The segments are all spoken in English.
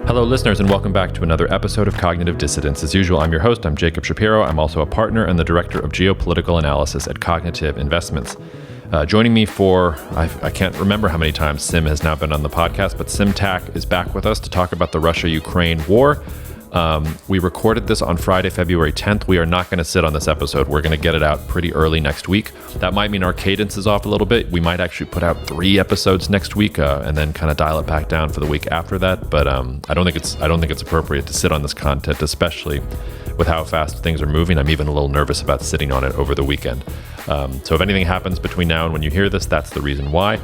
Hello, listeners, and welcome back to another episode of Cognitive Dissidence. As usual, I'm your host. I'm Jacob Shapiro. I'm also a partner and the director of geopolitical analysis at Cognitive Investments. Joining me for, I can't remember how many times Sim has now been on the podcast, but Sim Tack is back with us to talk about the Russia-Ukraine war. We recorded this on Friday, February 10th. We are not going to sit on this episode. We're going to get it out pretty early next week. That might mean our cadence is off a little bit. We might actually put out 3 episodes next week and then kind of dial it back down for the week after that. But I don't think it's appropriate to sit on this content, especially with how fast things are moving. I'm even a little nervous about sitting on it over the weekend. So if anything happens between now and when you hear this, that's the reason why.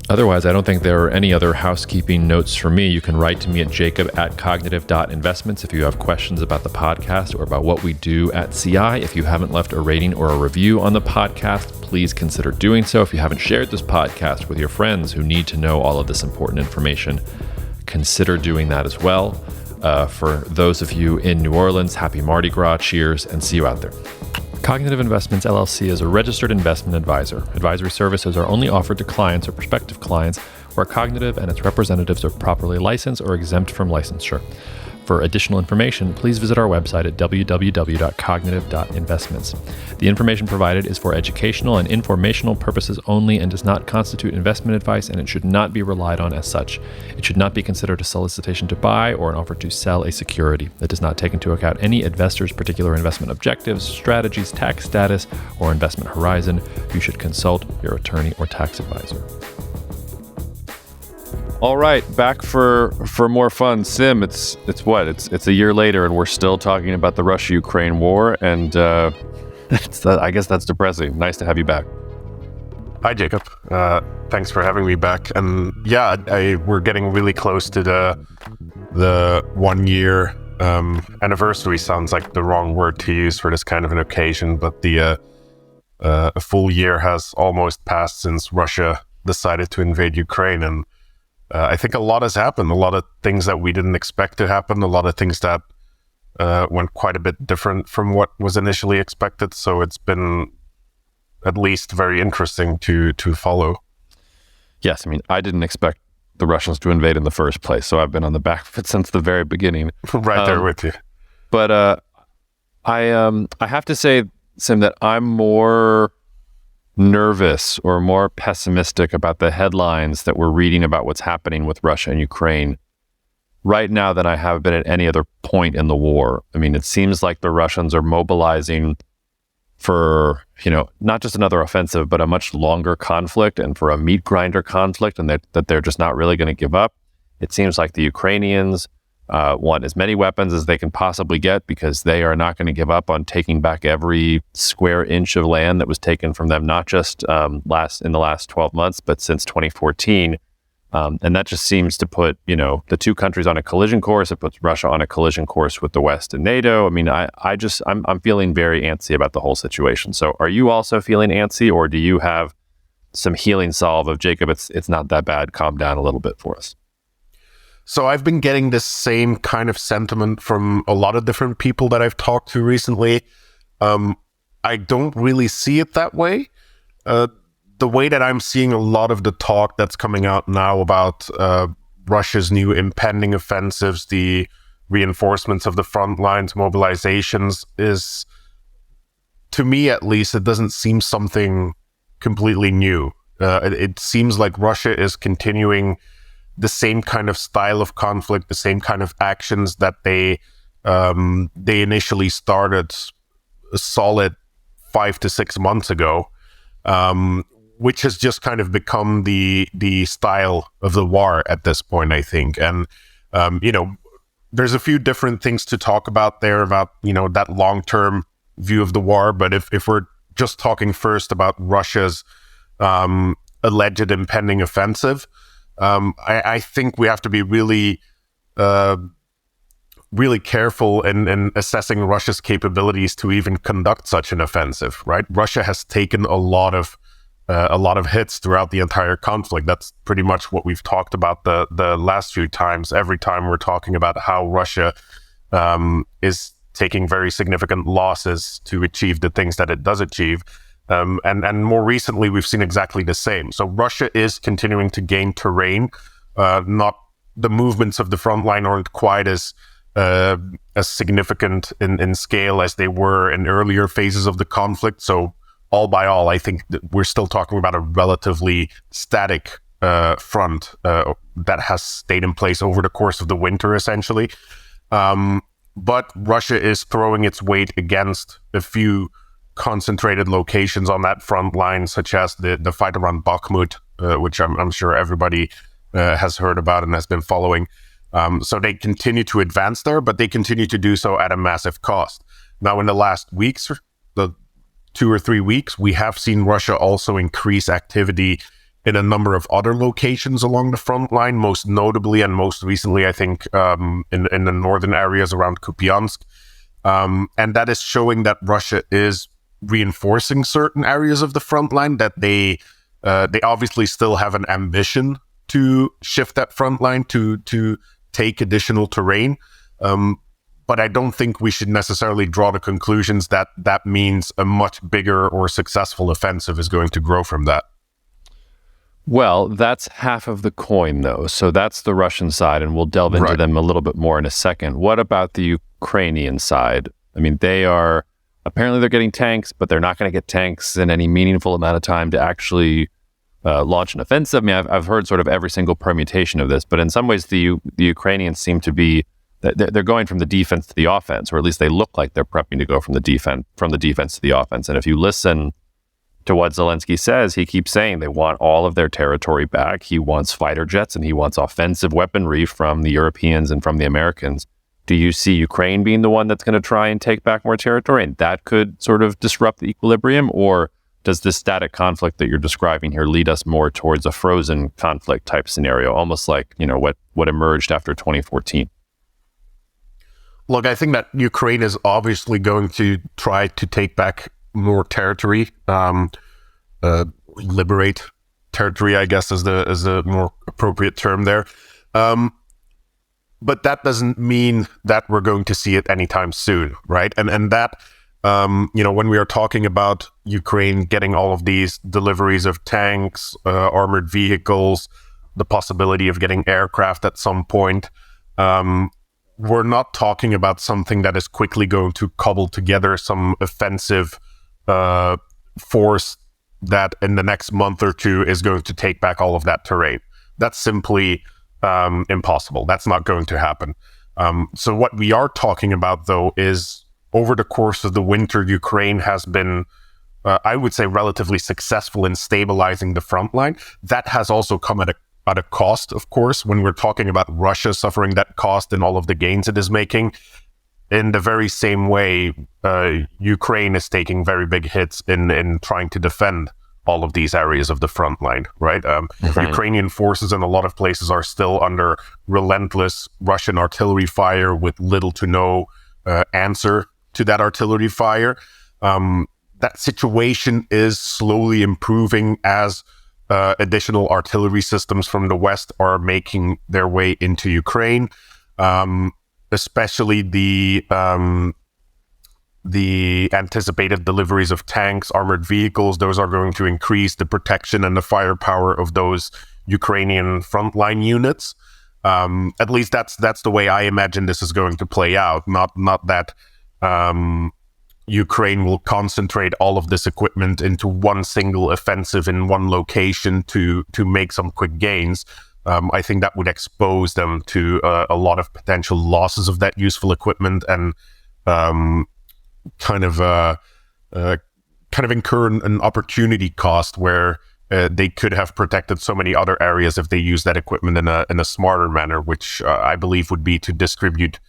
Otherwise, I don't think there are any other housekeeping notes for me. You can write to me at jacob@cognitive.investments if you have questions about the podcast or about what we do at CI. If you haven't left a rating or a review on the podcast, please consider doing so. If you haven't shared this podcast with your friends who need to know all of this important information, consider doing that as well. For those of you in New Orleans, happy Mardi Gras, cheers, and see you out there. Cognitive Investments LLC is a registered investment advisor. Advisory services are only offered to clients or prospective clients where Cognitive and its representatives are properly licensed or exempt from licensure. For additional information, please visit our website at www.cognitive.investments. The information provided is for educational and informational purposes only and does not constitute investment advice, and it should not be relied on as such. It should not be considered a solicitation to buy or an offer to sell a security. It does not take into account any investor's particular investment objectives, strategies, tax status, or investment horizon. You should consult your attorney or tax advisor. All right, back for more fun. Sim, it's a year later and we're still talking about the Russia-Ukraine war, and I guess that's depressing. Nice to have you back. Hi, Jacob. Thanks for having me back. And yeah, we're getting really close to the 1 year anniversary. Sounds like the wrong word to use for this kind of an occasion, but a full year has almost passed since Russia decided to invade Ukraine, and I think a lot has happened, a lot of things that we didn't expect to happen, a lot of things that went quite a bit different from what was initially expected. So it's been at least very interesting to follow. Yes, I mean, I didn't expect the Russians to invade in the first place, so I've been on the back of it since the very beginning. Right there with you. But I have to say, Sim, that I'm more nervous or more pessimistic about the headlines that we're reading about what's happening with Russia and Ukraine right now than I have been at any other point in the war. I mean, it seems like the Russians are mobilizing for, not just another offensive, but a much longer conflict and for a meat grinder conflict, and that they're just not really going to give up. It seems like the Ukrainians want as many weapons as they can possibly get because they are not going to give up on taking back every square inch of land that was taken from them, not just in the last 12 months, but since 2014. And that just seems to put, the two countries on a collision course. It puts Russia on a collision course with the West and NATO. I mean, I'm feeling very antsy about the whole situation. So are you also feeling antsy, or do you have some healing salve of, Jacob, it's not that bad, calm down a little bit for us? So I've been getting this same kind of sentiment from a lot of different people that I've talked to recently. I don't really see it that way. The way that I'm seeing a lot of the talk that's coming out now about Russia's new impending offensives, the reinforcements of the front lines, mobilizations, is, to me at least, it doesn't seem something completely new. It seems like Russia is continuing the same kind of style of conflict, the same kind of actions that they initially started a solid 5 to 6 months ago, which has just kind of become the style of the war at this point, I think. And there's a few different things to talk about there about that long-term view of the war. But if we're just talking first about Russia's alleged impending offensive, I think we have to be really careful in assessing Russia's capabilities to even conduct such an offensive, right? Russia has taken a lot of hits throughout the entire conflict. That's pretty much what we've talked about the last few times. Every time we're talking about how Russia is taking very significant losses to achieve the things that it does achieve. And more recently, we've seen exactly the same. So Russia is continuing to gain terrain, not the movements of the front line aren't quite as significant in scale as they were in earlier phases of the conflict. So all by all, I think that we're still talking about a relatively static front that has stayed in place over the course of the winter, essentially. But Russia is throwing its weight against a few concentrated locations on that front line, such as the fight around Bakhmut, which I'm sure everybody has heard about and has been following. So they continue to advance there, but they continue to do so at a massive cost. Now, in the last weeks, the 2 or 3 weeks, we have seen Russia also increase activity in a number of other locations along the front line, most notably and most recently, I think, in the northern areas around Kupiansk. And that is showing that Russia is reinforcing certain areas of the front line, that they obviously still have an ambition to shift that front line to take additional terrain. But I don't think we should necessarily draw the conclusions that that means a much bigger or successful offensive is going to grow from that. Well, that's half of the coin, though. So that's the Russian side, and we'll delve into them a little bit more in a second. What about the Ukrainian side? I mean, apparently they're getting tanks, but they're not going to get tanks in any meaningful amount of time to actually launch an offensive. I mean, I've heard sort of every single permutation of this, but in some ways the Ukrainians seem to be, they're going from the defense to the offense, or at least they look like they're prepping to go from the defense to the offense. And if you listen to what Zelensky says, he keeps saying they want all of their territory back. He wants fighter jets and he wants offensive weaponry from the Europeans and from the Americans. Do you see Ukraine being the one that's going to try and take back more territory, and that could sort of disrupt the equilibrium? Or does this static conflict that you're describing here lead us more towards a frozen conflict type scenario, almost like, what emerged after 2014? Look, I think that Ukraine is obviously going to try to take back more territory, liberate territory, I guess is the more appropriate term there. But that doesn't mean that we're going to see it anytime soon, right? And that, when we are talking about Ukraine getting all of these deliveries of tanks, armored vehicles, the possibility of getting aircraft at some point, we're not talking about something that is quickly going to cobble together some offensive force that in the next month or two is going to take back all of that terrain. That's simply impossible. That's not going to happen. So what we are talking about, though, is over the course of the winter, Ukraine has been, I would say, relatively successful in stabilizing the front line. That has also come at a cost, of course, when we're talking about Russia suffering that cost and all of the gains it is making. In the very same way, Ukraine is taking very big hits in trying to defend all of these areas of the front line, right? Ukrainian forces in a lot of places are still under relentless Russian artillery fire with little to no answer to that artillery fire. That situation is slowly improving as additional artillery systems from the West are making their way into Ukraine. Especially the anticipated deliveries of tanks, armored vehicles, those are going to increase the protection and the firepower of those Ukrainian frontline units. At least that's the way I imagine this is going to play out. Not that Ukraine will concentrate all of this equipment into one single offensive in one location to make some quick gains. I think that would expose them to a lot of potential losses of that useful equipment and kind of incur an opportunity cost where they could have protected so many other areas if they use that equipment in a smarter manner, which I believe would be to distribute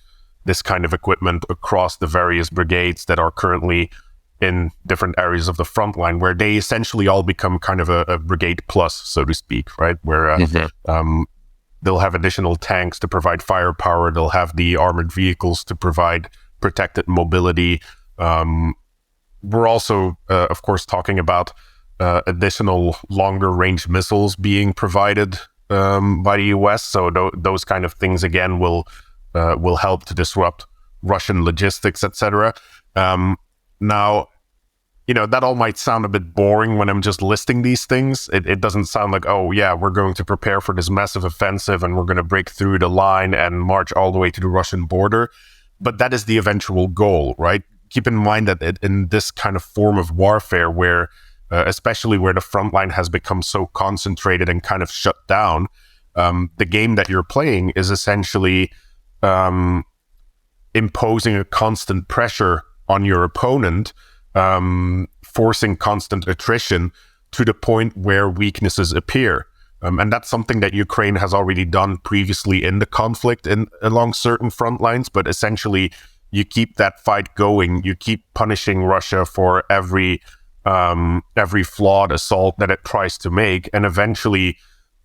this kind of equipment across the various brigades that are currently in different areas of the front line, where they essentially all become kind of a brigade plus, so to speak, right? Where they'll have additional tanks to provide firepower, they'll have the armored vehicles to provide protected mobility. We're also, of course, talking about additional longer range missiles being provided by the US. So those kind of things, again, will help to disrupt Russian logistics, etc. Now, that all might sound a bit boring when I'm just listing these things. It doesn't sound like, oh yeah, we're going to prepare for this massive offensive and we're going to break through the line and march all the way to the Russian border. But that is the eventual goal, right? Keep in mind that in this kind of form of warfare where, especially where the front line has become so concentrated and kind of shut down, the game that you're playing is essentially imposing a constant pressure on your opponent, forcing constant attrition to the point where weaknesses appear. And that's something that Ukraine has already done previously in the conflict along certain front lines, but essentially you keep that fight going, you keep punishing Russia for every flawed assault that it tries to make, and eventually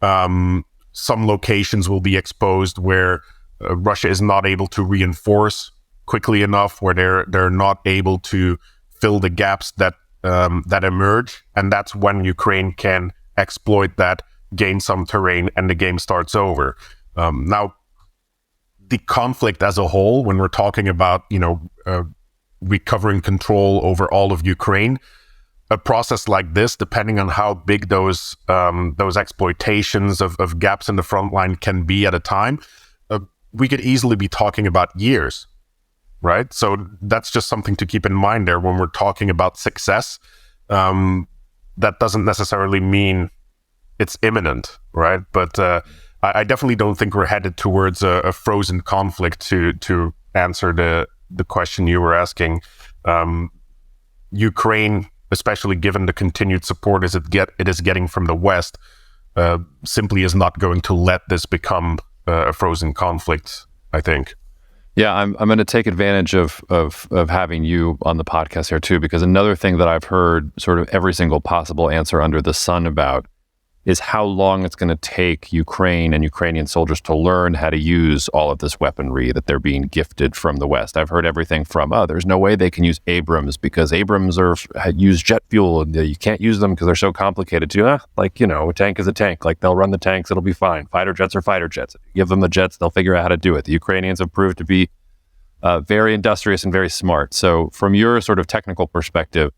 some locations will be exposed where Russia is not able to reinforce quickly enough, where they're not able to fill the gaps that emerge, and that's when Ukraine can exploit that, gain some terrain, and the game starts over. Now, the conflict as a whole, when we're talking about recovering control over all of Ukraine, a process like this, depending on how big those exploitations of gaps in the front line can be at a time, we could easily be talking about years, right? So that's just something to keep in mind there when we're talking about success. That doesn't necessarily mean it's imminent, right? But I definitely don't think we're headed towards a frozen conflict. To answer the question you were asking, Ukraine, especially given the continued support it is getting from the West, simply is not going to let this become a frozen conflict, I think. Yeah, I'm going to take advantage of having you on the podcast here too, because another thing that I've heard sort of every single possible answer under the sun about is how long it's going to take Ukraine and Ukrainian soldiers to learn how to use all of this weaponry that they're being gifted from the West. I've heard everything from, there's no way they can use Abrams because Abrams use jet fuel and you can't use them because they're so complicated to, a tank is a tank. Like, they'll run the tanks, it'll be fine. Fighter jets are fighter jets. If you give them the jets, they'll figure out how to do it. The Ukrainians have proved to be very industrious and very smart. So from your sort of technical perspective,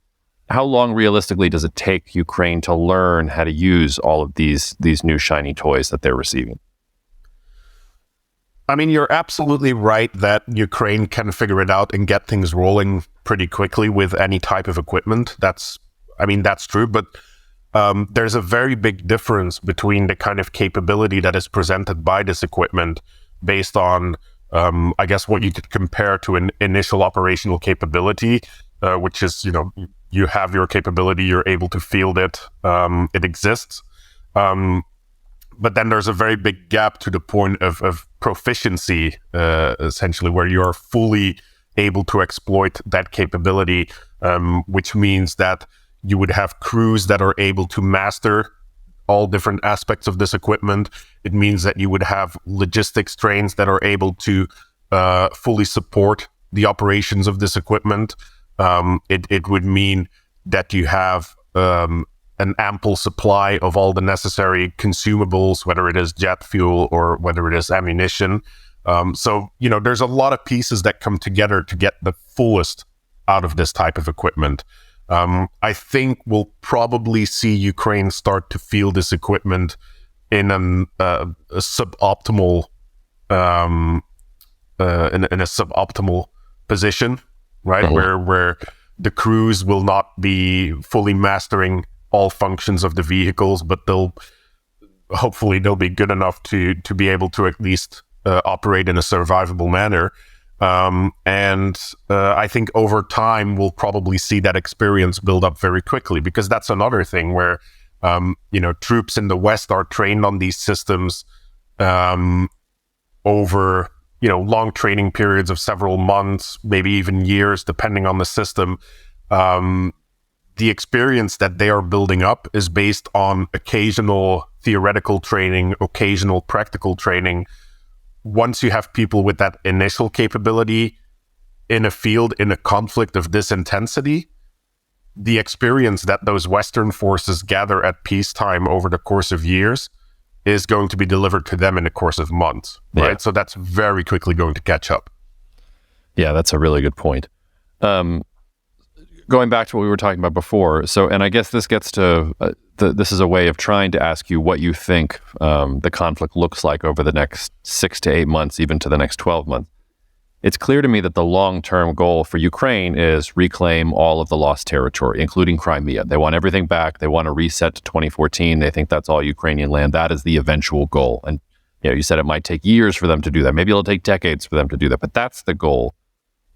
how long realistically does it take Ukraine to learn how to use all of these new shiny toys that they're receiving? I mean, you're absolutely right that Ukraine can figure it out and get things rolling pretty quickly with any type of equipment. That's true, but there's a very big difference between the kind of capability that is presented by this equipment based on, I guess, what you could compare to an initial operational capability, which is, you have your capability, you're able to field it, it exists. But then there's a very big gap to the point of proficiency, essentially, where you're fully able to exploit that capability, which means that you would have crews that are able to master all different aspects of this equipment. It means that you would have logistics trains that are able to fully support the operations of this equipment. It would mean that you have an ample supply of all the necessary consumables, whether it is jet fuel or whether it is ammunition. So there's a lot of pieces that come together to get the fullest out of this type of equipment. I think we'll probably see Ukraine start to field this equipment in a suboptimal in a suboptimal position, right? Uh-huh. Where the crews will not be fully mastering all functions of the vehicles, but they'll be good enough to be able to at least operate in a survivable manner. And I think over time we'll probably see that experience build up very quickly, because that's another thing where troops in the West are trained on these systems over long training periods of several months, maybe even years, depending on the system. The experience that they are building up is based on occasional theoretical training, occasional practical training. Once you have people with that initial capability in a field, in a conflict of this intensity, the experience that those Western forces gather at peacetime over the course of years is going to be delivered to them in the course of months, right? Yeah. So that's very quickly going to catch up. Yeah, that's a really good point. going back to what we were talking about before, so, and I guess this gets to, this is a way of trying to ask you what you think the conflict looks like over the next 6 to 8 months, even to the next 12 months. It's clear to me that the long-term goal for Ukraine is reclaim all of the lost territory, including Crimea. They want everything back. They want to reset to 2014. They think that's all Ukrainian land. That is the eventual goal. And you said it might take years for them to do that. Maybe it'll take decades for them to do that, but that's the goal.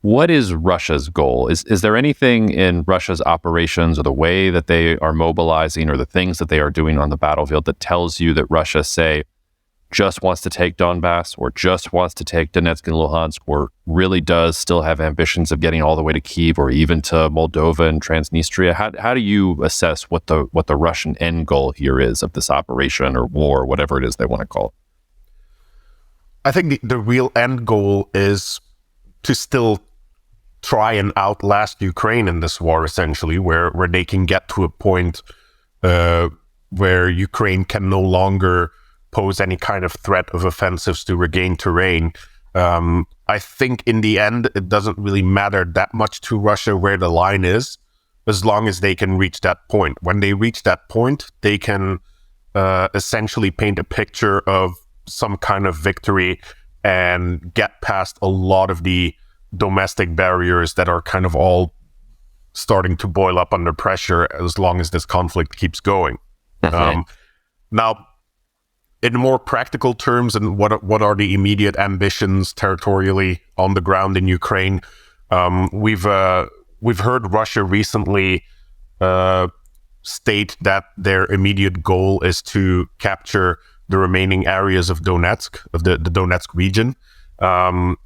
What is Russia's goal? Is there anything in Russia's operations or the way that they are mobilizing or the things that they are doing on the battlefield that tells you that Russia, say, just wants to take Donbass or just wants to take Donetsk and Luhansk, or really does still have ambitions of getting all the way to Kyiv or even to Moldova and Transnistria? How do you assess what the Russian end goal here is of this operation or war, whatever it is they want to call it? I think the real end goal is to still try and outlast Ukraine in this war, essentially, where they can get to a point where Ukraine can no longer pose any kind of threat of offensives to regain terrain. I think in the end, it doesn't really matter that much to Russia where the line is, as long as they can reach that point. When they reach that point, they can essentially paint a picture of some kind of victory and get past a lot of the domestic barriers that are kind of all starting to boil up under pressure as long as this conflict keeps going. Now, in more practical terms, and what are the immediate ambitions territorially on the ground in Ukraine? We've heard Russia recently state that their immediate goal is to capture the remaining areas of Donetsk, of the Donetsk region.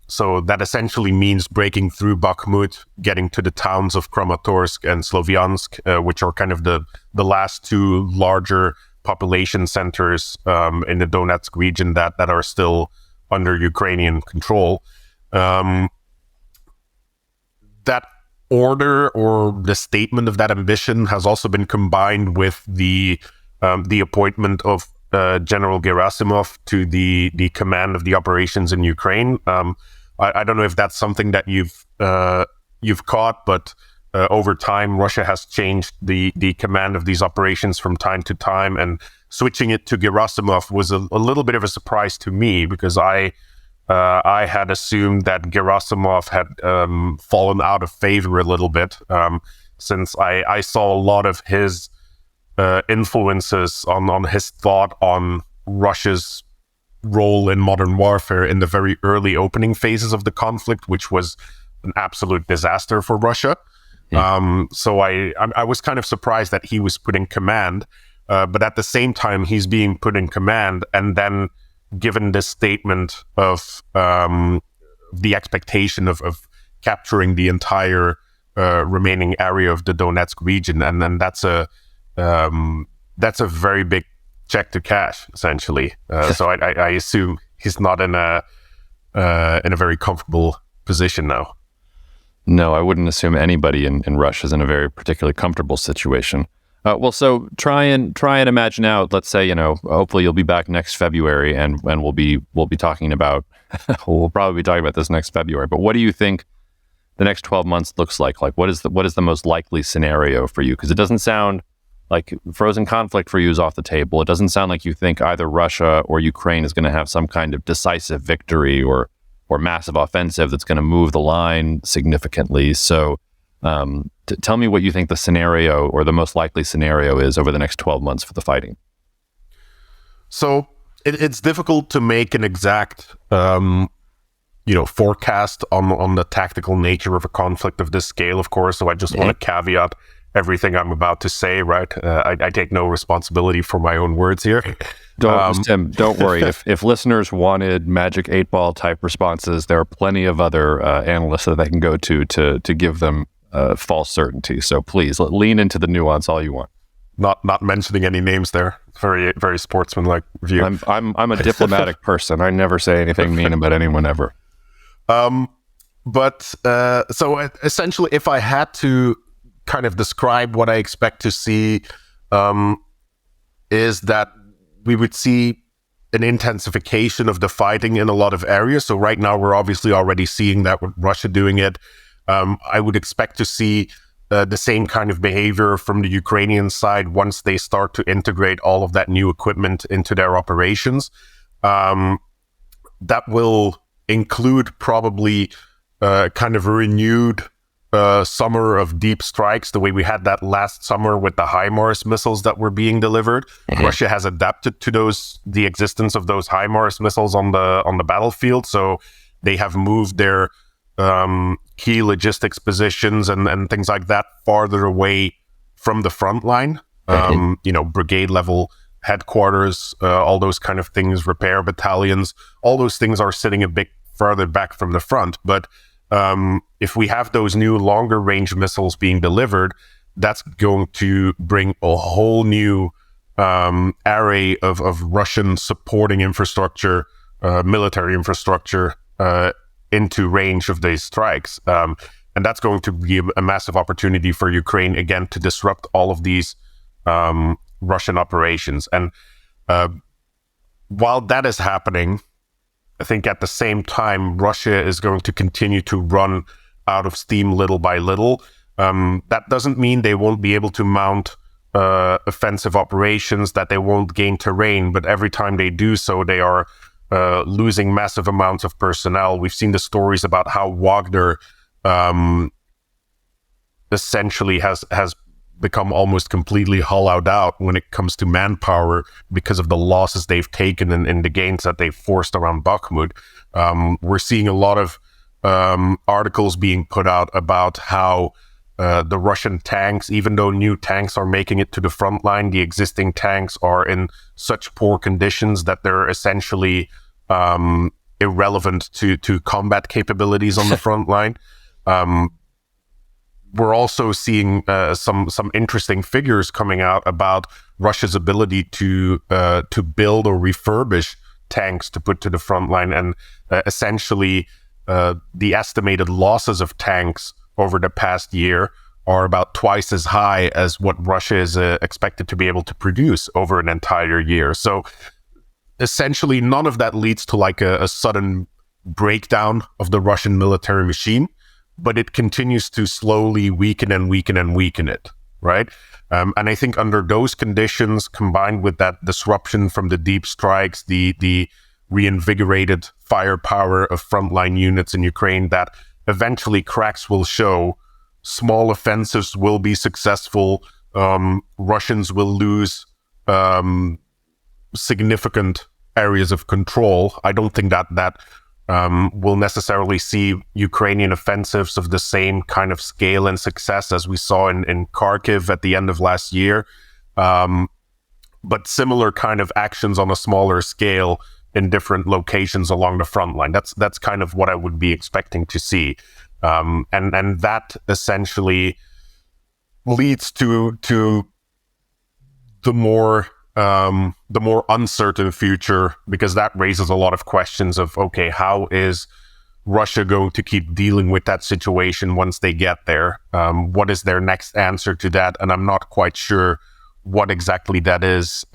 So that essentially means breaking through Bakhmut, getting to the towns of Kramatorsk and Slovyansk, which are kind of the last two larger population centers in the Donetsk region that are still under Ukrainian control. That order, or the statement of that ambition, has also been combined with the appointment of General Gerasimov to the command of the operations in Ukraine. I don't know if that's something that you've caught, but over time, Russia has changed the command of these operations from time to time, and switching it to Gerasimov was a little bit of a surprise to me, because I had assumed that Gerasimov had fallen out of favor a little bit, since I saw a lot of his influences on his thought on Russia's role in modern warfare in the very early opening phases of the conflict, which was an absolute disaster for Russia. So I was kind of surprised that he was put in command, but at the same time, he's being put in command and then given this statement of the expectation of capturing the entire remaining area of the Donetsk region, and then that's a very big check to cash, essentially. So I assume he's not in a very comfortable position now. No, I wouldn't assume anybody in Russia is in a very particularly comfortable situation. Well, so try and imagine out. Let's say, hopefully you'll be back next February, and we'll be talking about. We'll probably be talking about this next February. But what do you think the next 12 months looks like? Like, what is the most likely scenario for you? Because it doesn't sound like frozen conflict for you is off the table. It doesn't sound like you think either Russia or Ukraine is going to have some kind of decisive victory or massive offensive that's going to move the line significantly. So tell me what you think the scenario, or the most likely scenario, is over the next 12 months for the fighting. So it's difficult to make an exact forecast on the tactical nature of a conflict of this scale, of course. So I just want to caveat everything I'm about to say, right? I take no responsibility for my own words here. Tim, don't worry. If listeners wanted Magic 8-Ball type responses, there are plenty of other analysts that they can go to give them false certainty. So please lean into the nuance all you want. Not mentioning any names there. Very, very sportsmanlike view. I'm a diplomatic person. I never say anything mean about anyone ever. But so essentially, if I had to kind of describe what I expect to see, is that we would see an intensification of the fighting in a lot of areas. So right now, we're obviously already seeing that with Russia doing it. I would expect to see the same kind of behavior from the Ukrainian side once they start to integrate all of that new equipment into their operations. That will include probably kind of a renewed summer of deep strikes, the way we had that last summer with the HIMARS missiles that were being delivered. Russia has adapted to the existence of those HIMARS missiles on the battlefield, so they have moved their key logistics positions and things like that farther away from the front line. Brigade level headquarters, all those kind of things, repair battalions, all those things are sitting a bit further back from the front. But if we have those new longer range missiles being delivered, that's going to bring a whole new array of Russian supporting infrastructure, military infrastructure, into range of these strikes. And that's going to be a massive opportunity for Ukraine, again, to disrupt all of these Russian operations. And while that is happening, I think at the same time, Russia is going to continue to run out of steam little by little. That doesn't mean they won't be able to mount offensive operations, that they won't gain terrain, but every time they do so, they are losing massive amounts of personnel. We've seen the stories about how Wagner essentially has become almost completely hollowed out when it comes to manpower because of the losses they've taken and the gains that they've forced around Bakhmut. We're seeing a lot of articles being put out about how the Russian tanks, even though new tanks are making it to the front line, the existing tanks are in such poor conditions that they're essentially irrelevant to combat capabilities on the front line. We're also seeing some interesting figures coming out about Russia's ability to build or refurbish tanks to put to the front line, and essentially the estimated losses of tanks over the past year are about twice as high as what Russia is expected to be able to produce over an entire year. So essentially, none of that leads to like a sudden breakdown of the Russian military machine, but it continues to slowly weaken and weaken and weaken it, right? And I think under those conditions, combined with that disruption from the deep strikes, the reinvigorated firepower of frontline units in Ukraine, that eventually cracks will show, small offensives will be successful, Russians will lose significant areas of control. I don't think that we'll necessarily see Ukrainian offensives of the same kind of scale and success as we saw in Kharkiv at the end of last year. But similar kind of actions on a smaller scale in different locations along the front line. That's kind of what I would be expecting to see. And that essentially leads to the more uncertain future, because that raises a lot of questions of, okay, how is Russia going to keep dealing with that situation once they get there? What is their next answer to that? And I'm not quite sure what exactly that is.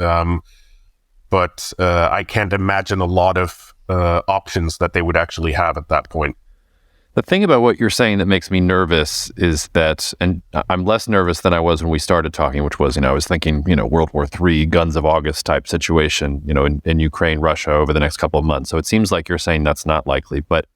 But I can't imagine a lot of options that they would actually have at that point. The thing about what you're saying that makes me nervous is that, and I'm less nervous than I was when we started talking, which was, I was thinking, World War III, Guns of August type situation, in Ukraine, Russia over the next couple of months. So it seems like you're saying that's not likely. But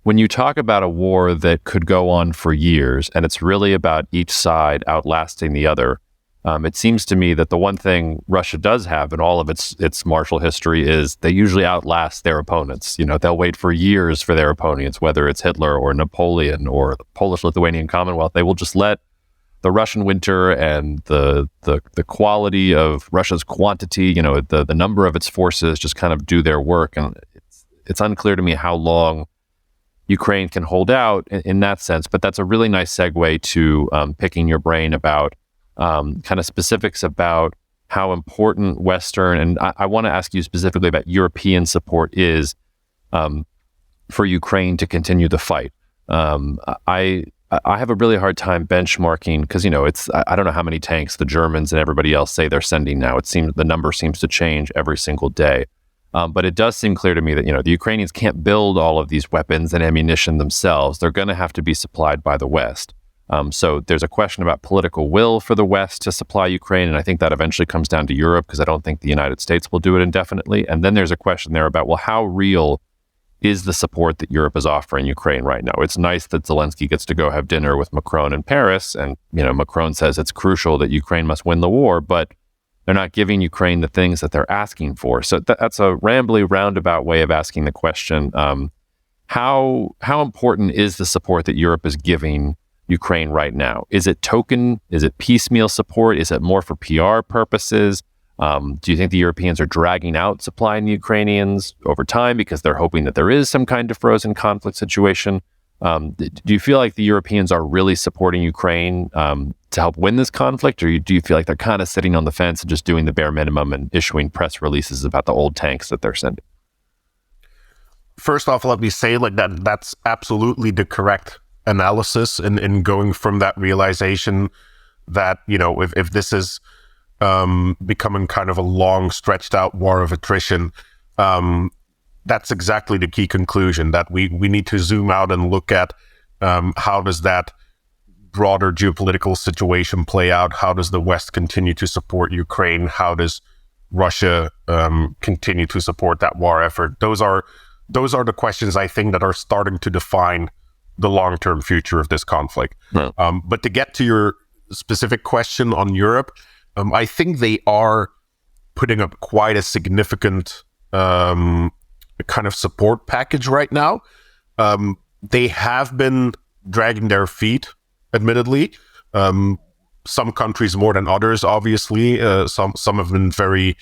when you talk about a war that could go on for years, and it's really about each side outlasting the other, it seems to me that the one thing Russia does have in all of its martial history is they usually outlast their opponents. They'll wait for years for their opponents, whether it's Hitler or Napoleon or the Polish-Lithuanian Commonwealth. They will just let the Russian winter and the quality of Russia's quantity, the number of its forces just kind of do their work. And it's unclear to me how long Ukraine can hold out in that sense. But that's a really nice segue to picking your brain about kind of specifics about how important Western, and I want to ask you specifically about European support is for Ukraine to continue the fight. I have a really hard time benchmarking because, I don't know how many tanks the Germans and everybody else say they're sending now. It seems the number seems to change every single day. But it does seem clear to me that, the Ukrainians can't build all of these weapons and ammunition themselves. They're going to have to be supplied by the West. So there's a question about political will for the West to supply Ukraine, and I think that eventually comes down to Europe, because I don't think the United States will do it indefinitely. And then there's a question there about, well, how real is the support that Europe is offering Ukraine right now? It's nice that Zelensky gets to go have dinner with Macron in Paris, and Macron says it's crucial that Ukraine must win the war, but they're not giving Ukraine the things that they're asking for. So that's a rambly, roundabout way of asking the question. How important is the support that Europe is giving Ukraine right now? Is it token? Is it piecemeal support? Is it more for PR purposes? Do you think the Europeans are dragging out supplying the Ukrainians over time because they're hoping that there is some kind of frozen conflict situation? Do you feel like the Europeans are really supporting Ukraine to help win this conflict, or do you feel like they're kind of sitting on the fence and just doing the bare minimum and issuing press releases about the old tanks that they're sending? First off, let me say that's absolutely the correct analysis in going from that realization that, if this is becoming kind of a long, stretched out war of attrition, that's exactly the key conclusion, that we need to zoom out and look at how does that broader geopolitical situation play out? How does the West continue to support Ukraine? How does Russia continue to support that war effort? Those are the questions, I think, that are starting to define the long-term future of this conflict. No. But to get to your specific question on Europe, I think they are putting up quite a significant kind of support package right now. They have been dragging their feet, admittedly. Some countries more than others, obviously. Some have been very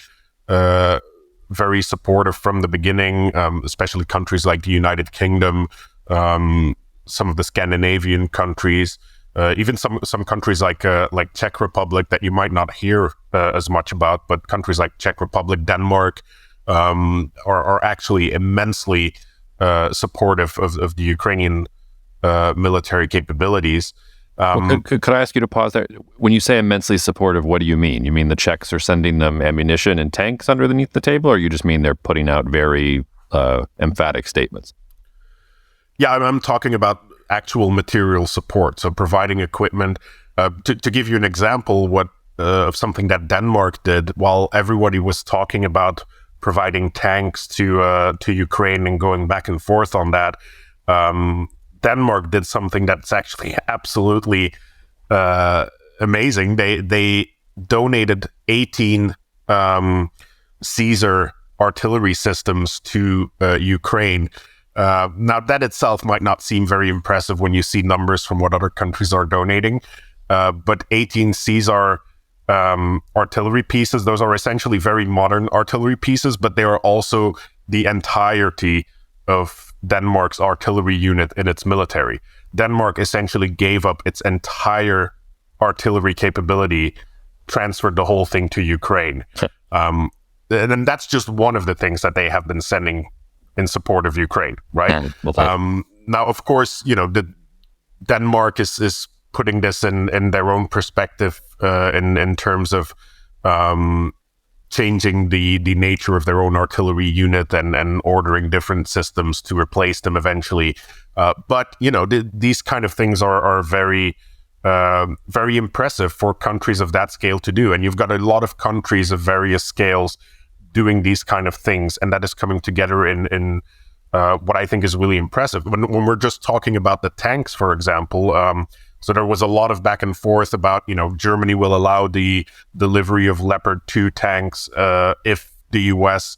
supportive from the beginning, especially countries like the United Kingdom, some of the Scandinavian countries, even some countries like Czech Republic that you might not hear as much about, but countries like Czech Republic, Denmark, are actually immensely supportive of the Ukrainian military capabilities. Could I ask you to pause there? When you say immensely supportive, what do you mean? You mean the Czechs are sending them ammunition and tanks underneath the table, or you just mean they're putting out very emphatic statements? Yeah, I'm talking about actual material support, so providing equipment. To give you an example, of something that Denmark did, while everybody was talking about providing tanks to Ukraine and going back and forth on that, Denmark did something that's actually absolutely amazing. They donated 18 Caesar artillery systems to Ukraine. Now, that itself might not seem very impressive when you see numbers from what other countries are donating, but 18 Caesar artillery pieces, those are essentially very modern artillery pieces, but they are also the entirety of Denmark's artillery unit in its military. Denmark essentially gave up its entire artillery capability, transferred the whole thing to Ukraine. And then that's just one of the things that they have been sending in support of Ukraine, right? Now, of course, Denmark is putting this in their own perspective in terms of changing the nature of their own artillery unit and ordering different systems to replace them eventually. But these kind of things are very, very impressive for countries of that scale to do. And you've got a lot of countries of various scales doing these kind of things, and that is coming together in what I think is really impressive. When we're just talking about the tanks, for example, so there was a lot of back and forth about, Germany will allow the delivery of Leopard 2 tanks if the U.S.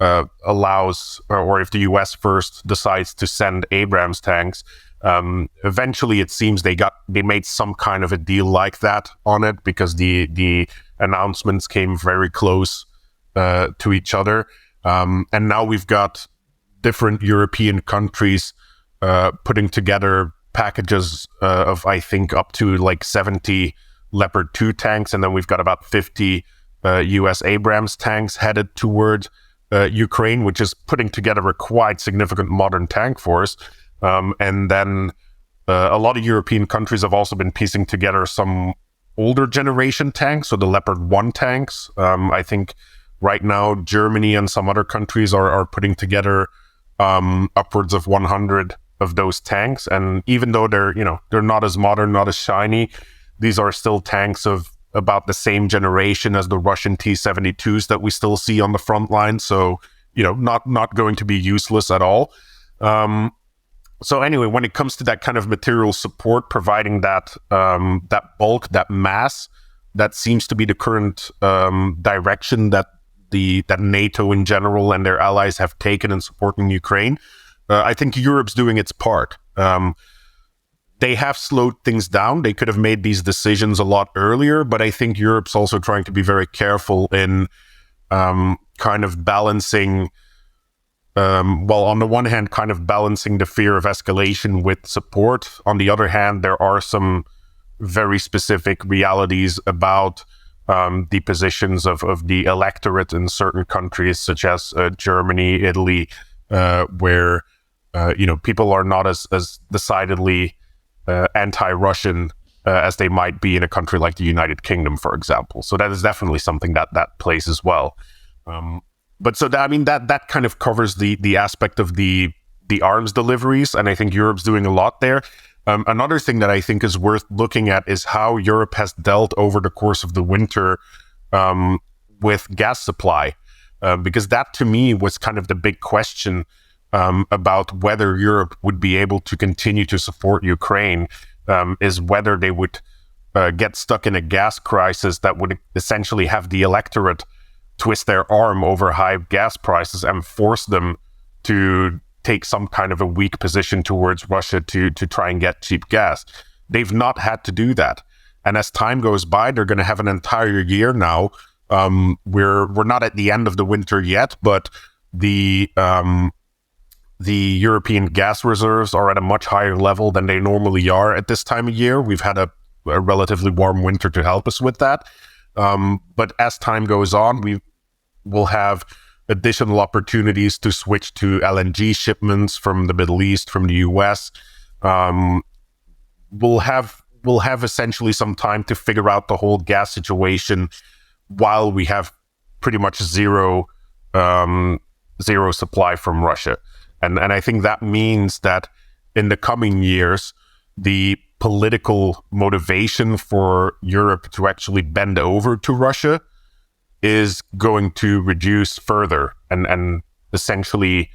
allows, or if the U.S. first decides to send Abrams tanks. Eventually, it seems they made some kind of a deal like that on it, because the announcements came very close to each other. And now we've got different European countries putting together packages of, I think, up to like 70 Leopard 2 tanks. And then we've got about 50 US Abrams tanks headed toward Ukraine, which is putting together a quite significant modern tank force. And then a lot of European countries have also been piecing together some older generation tanks, so the Leopard 1 tanks. I think right now, Germany and some other countries are putting together upwards of 100 of those tanks. And even though they're not as modern, not as shiny, these are still tanks of about the same generation as the Russian T-72s that we still see on the front line. So, not going to be useless at all. So anyway, when it comes to that kind of material support, providing that bulk, that mass, that seems to be the current direction that NATO in general and their allies have taken in supporting Ukraine. I think Europe's doing its part. They have slowed things down. They could have made these decisions a lot earlier, but I think Europe's also trying to be very careful in kind of balancing, on the one hand, kind of balancing the fear of escalation with support. On the other hand, there are some very specific realities about the positions of the electorate in certain countries, such as Germany, Italy, where people are not as decidedly anti-Russian as they might be in a country like the United Kingdom, for example. So that is definitely something that plays as well. That kind of covers the aspect of the arms deliveries, and I think Europe's doing a lot there. Another thing that I think is worth looking at is how Europe has dealt over the course of the winter with gas supply, because that to me was kind of the big question about whether Europe would be able to continue to support Ukraine, is whether they would get stuck in a gas crisis that would essentially have the electorate twist their arm over high gas prices and force them to take some kind of a weak position towards Russia to try and get cheap gas. They've not had to do that. And as time goes by, they're going to have an entire year now. We're not at the end of the winter yet, but the European gas reserves are at a much higher level than they normally are at this time of year. We've had a relatively warm winter to help us with that. But as time goes on, we will have additional opportunities to switch to LNG shipments from the Middle East, from the US. We'll have essentially some time to figure out the whole gas situation while we have pretty much zero supply from Russia. And I think that means that in the coming years, the political motivation for Europe to actually bend over to Russia is going to reduce further. And essentially,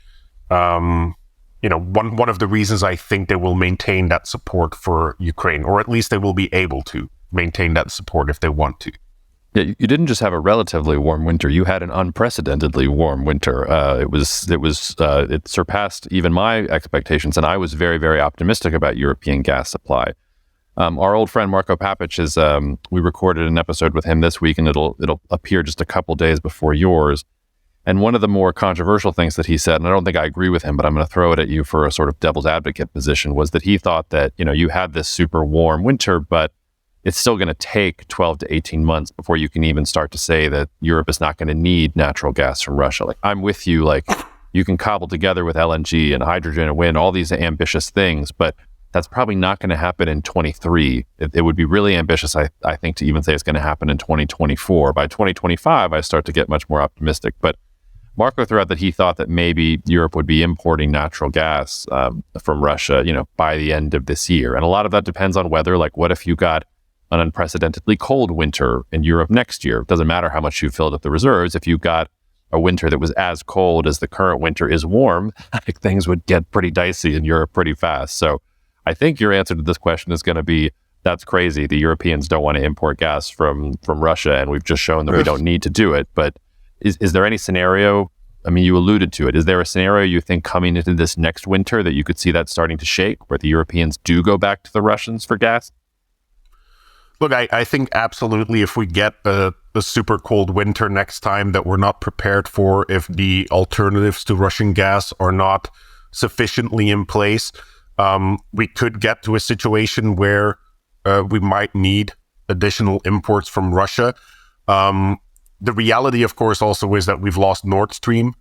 one of the reasons I think they will maintain that support for Ukraine, or at least they will be able to maintain that support if they want to. Yeah, you didn't just have a relatively warm winter; you had an unprecedentedly warm winter. It surpassed even my expectations, and I was very, very optimistic about European gas supply. Our old friend Marco Papic is. We recorded an episode with him this week, and it'll appear just a couple days before yours. And one of the more controversial things that he said, and I don't think I agree with him, but I'm going to throw it at you for a sort of devil's advocate position, was that he thought that you had this super warm winter, but it's still going to take 12 to 18 months before you can even start to say that Europe is not going to need natural gas from Russia. Like, I'm with you. Like, you can cobble together with LNG and hydrogen and wind, all these ambitious things, but that's probably not going to happen in 23. It would be really ambitious, I think, to even say it's going to happen in 2024. By 2025, I start to get much more optimistic. But Marco threw out that he thought that maybe Europe would be importing natural gas from Russia, by the end of this year. And a lot of that depends on weather. Like, what if you got an unprecedentedly cold winter in Europe next year? It doesn't matter how much you filled up the reserves. If you got a winter that was as cold as the current winter is warm, I think things would get pretty dicey in Europe pretty fast. So I think your answer to this question is going to be, that's crazy. The Europeans don't want to import gas from Russia, and we've just shown that we don't need to do it. But is there any scenario, I mean, you alluded to it, is there a scenario you think coming into this next winter that you could see that starting to shake, where the Europeans do go back to the Russians for gas? Look, I think absolutely, if we get a super cold winter next time that we're not prepared for, if the alternatives to Russian gas are not sufficiently in place, we could get to a situation where we might need additional imports from Russia. The reality, of course, also is that we've lost Nordstream.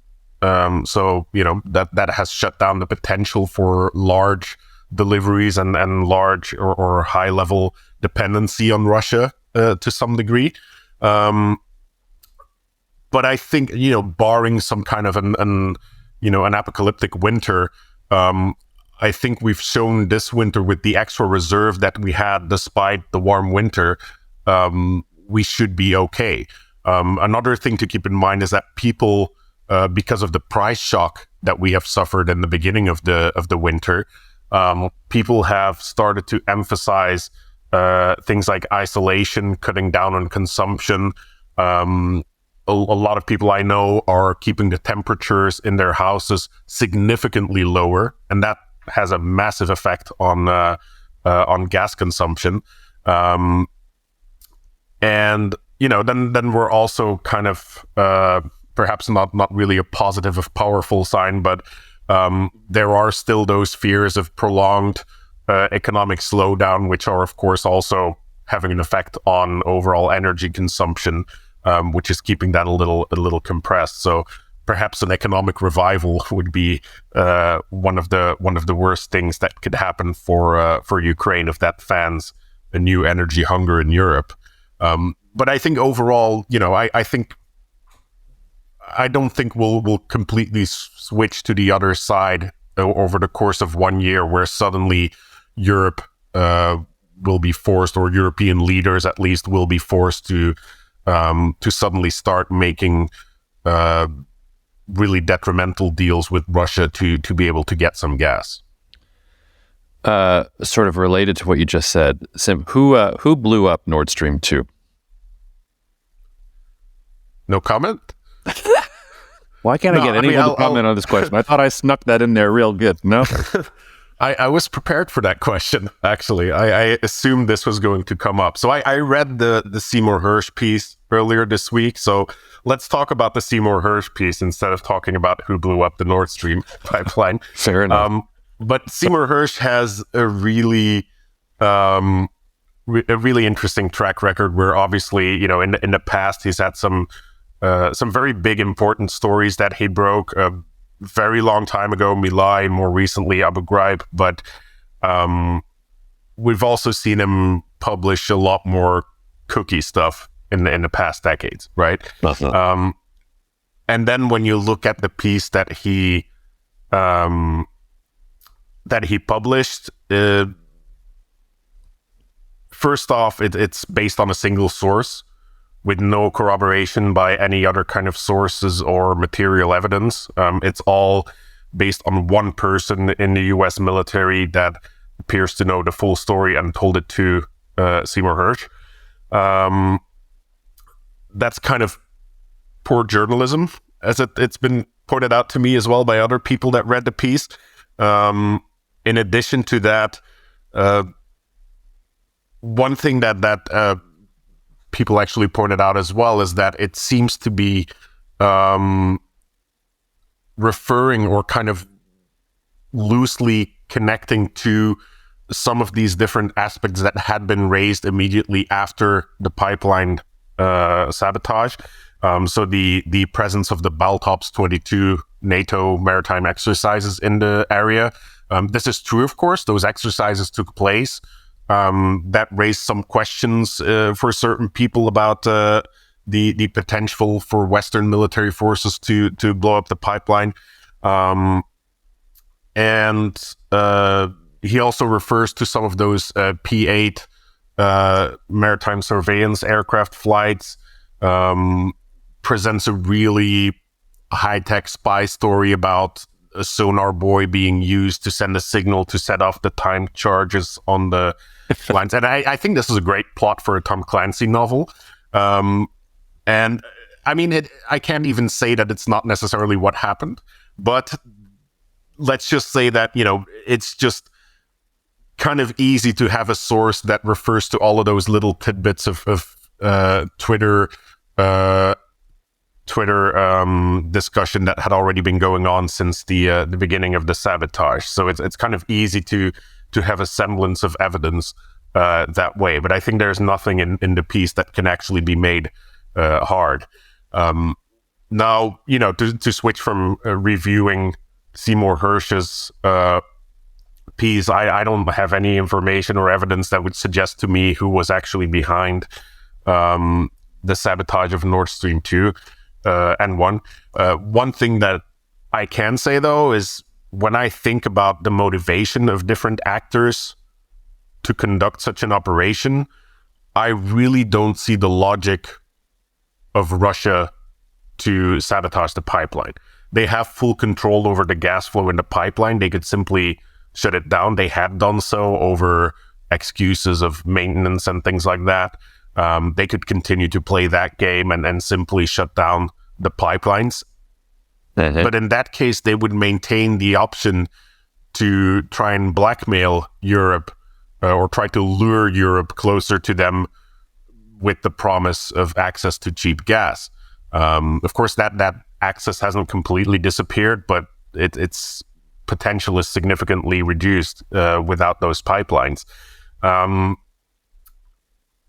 So, that has shut down the potential for large deliveries and large or high level dependency on Russia to some degree. But I think, barring some kind of an apocalyptic winter, I think we've shown this winter with the extra reserve that we had despite the warm winter, we should be okay. Another thing to keep in mind is that people, because of the price shock that we have suffered in the beginning of the winter, people have started to emphasize things like isolation, cutting down on consumption. A lot of people I know are keeping the temperatures in their houses significantly lower, and that has a massive effect on gas consumption. And then we're also kind of perhaps not really a positive of powerful sign, but there are still those fears of prolonged economic slowdown, which are of course also having an effect on overall energy consumption, which is keeping that a little compressed. So perhaps an economic revival would be one of the worst things that could happen for Ukraine if that fans a new energy hunger in Europe. But I think overall, I don't think we'll completely switch to the other side over the course of 1 year, where suddenly Europe will be forced, or European leaders at least will be forced to suddenly start making really detrimental deals with Russia to be able to get some gas. Sort of related to what you just said, Sim, who blew up Nord Stream 2? No comment? Why can't I get anyone to comment on this question? I thought I snuck that in there real good. No? I was prepared for that question, actually. I assumed this was going to come up. So I read the Seymour Hersh piece earlier this week. So let's talk about the Seymour Hersh piece instead of talking about who blew up the Nord Stream pipeline. Fair enough. But Seymour Hersh has a really interesting track record where obviously, in the past, he's had some very big, important stories that he broke a very long time ago, My Lai, more recently Abu Ghraib. But we've also seen him publish a lot more cookie stuff in the past decades, right? And then when you look at the piece that he published, first off, it's based on a single source with no corroboration by any other kind of sources or material evidence. It's all based on one person in the US military that appears to know the full story and told it to Seymour Hersh. That's kind of poor journalism, as it's been pointed out to me as well by other people that read the piece. In addition to that, one thing that people actually pointed out as well is that it seems to be referring or kind of loosely connecting to some of these different aspects that had been raised immediately after the pipeline sabotage. So the presence of the Baltops 22 NATO maritime exercises in the area. This is true, of course. Those exercises took place. That raised some questions for certain people about the potential for Western military forces to blow up the pipeline. And he also refers to some of those P-8 maritime surveillance aircraft flights, presents a really high-tech spy story about a sonar buoy being used to send a signal to set off the timed charges on the lines. And I think this is a great plot for a Tom Clancy novel. And I mean, I can't even say that it's not necessarily what happened, but let's just say that, it's just kind of easy to have a source that refers to all of those little tidbits of Twitter discussion that had already been going on since the beginning of the sabotage. So it's kind of easy to have a semblance of evidence that way. But I think there's nothing in the piece that can actually be made hard. Now, to switch from reviewing Seymour Hersh's piece, I don't have any information or evidence that would suggest to me who was actually behind the sabotage of Nord Stream 2 and 1. One thing that I can say, though, is when I think about the motivation of different actors to conduct such an operation, I really don't see the logic of Russia to sabotage the pipeline. They have full control over the gas flow in the pipeline. They could simply shut it down. They had done so over excuses of maintenance and things like that. They could continue to play that game and simply shut down the pipelines. Mm-hmm. But in that case, they would maintain the option to try and blackmail Europe or try to lure Europe closer to them with the promise of access to cheap gas. Of course, that access hasn't completely disappeared, but its potential is significantly reduced without those pipelines.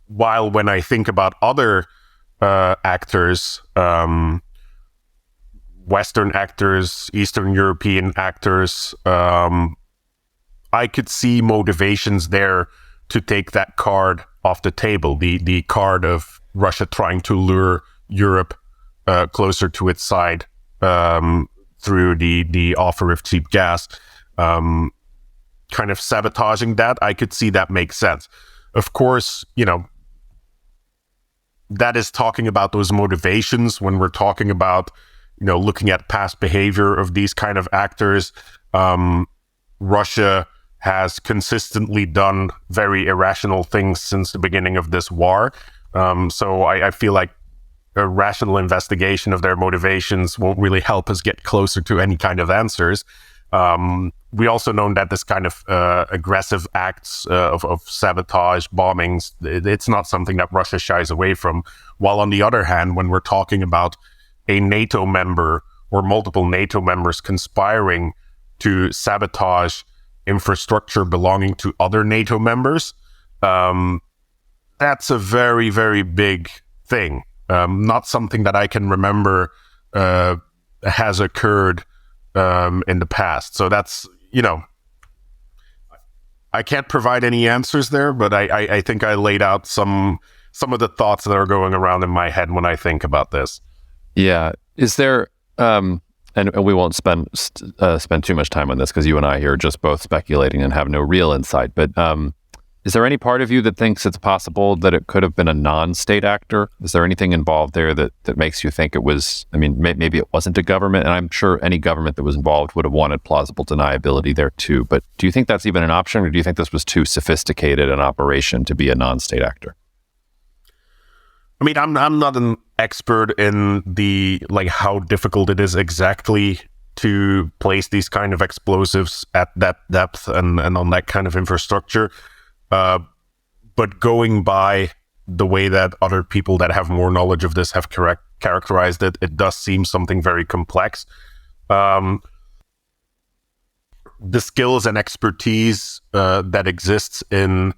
While when I think about other actors, Western actors, Eastern European actors, I could see motivations there to take that card off the table, the card of Russia trying to lure Europe closer to its side through the offer of cheap gas, kind of sabotaging that. I could see that make sense. Of course, that is talking about those motivations. When we're talking about, looking at past behavior of these kind of actors, Russia has consistently done very irrational things since the beginning of this war. So I feel like a rational investigation of their motivations won't really help us get closer to any kind of answers. We also know that this kind of aggressive acts of sabotage, bombings, it's not something that Russia shies away from. While on the other hand, when we're talking about a NATO member or multiple NATO members conspiring to sabotage infrastructure belonging to other NATO members, that's a very, very big thing. Not something that I can remember has occurred in the past. So that's, I can't provide any answers there, but I think I laid out some of the thoughts that are going around in my head when I think about this. Yeah. Is there, and we won't spend too much time on this because you and I here are just both speculating and have no real insight, but is there any part of you that thinks it's possible that it could have been a non-state actor? Is there anything involved there that makes you think it was, maybe it wasn't a government, and I'm sure any government that was involved would have wanted plausible deniability there too, but do you think that's even an option, or do you think this was too sophisticated an operation to be a non-state actor? I'm not an expert in how difficult it is exactly to place these kind of explosives at that depth and on that kind of infrastructure. But going by the way that other people that have more knowledge of this have characterized it, it does seem something very complex. The skills and expertise that exists in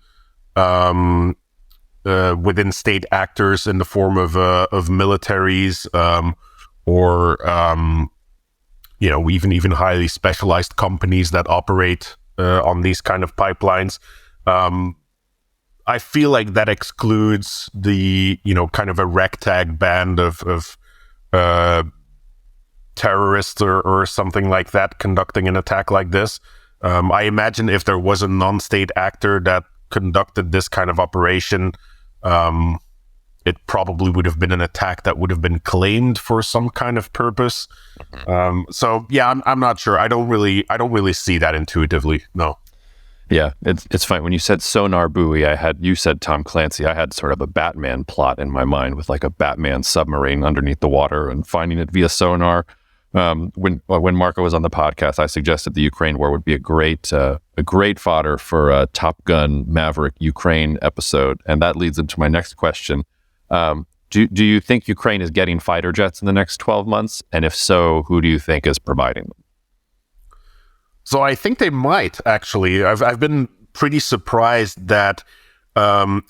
within state actors in the form of militaries or even highly specialized companies that operate on these kind of pipelines. I feel like that excludes the, kind of a ragtag band of terrorists or something like that conducting an attack like this. I imagine if there was a non-state actor that conducted this kind of operation, it probably would have been an attack that would have been claimed for some kind of purpose. So yeah, I'm not sure. I don't really see that intuitively. No. Yeah, it's fine. When you said sonar buoy, you said Tom Clancy. I had sort of a Batman plot in my mind with like a Batman submarine underneath the water and finding it via sonar. When Marco was on the podcast, I suggested the Ukraine war would be a great fodder for a Top Gun Maverick Ukraine episode, and that leads into my next question. Do you think Ukraine is getting fighter jets in the next 12 months? And if so, who do you think is providing them? So I think they might, actually. I've been pretty surprised that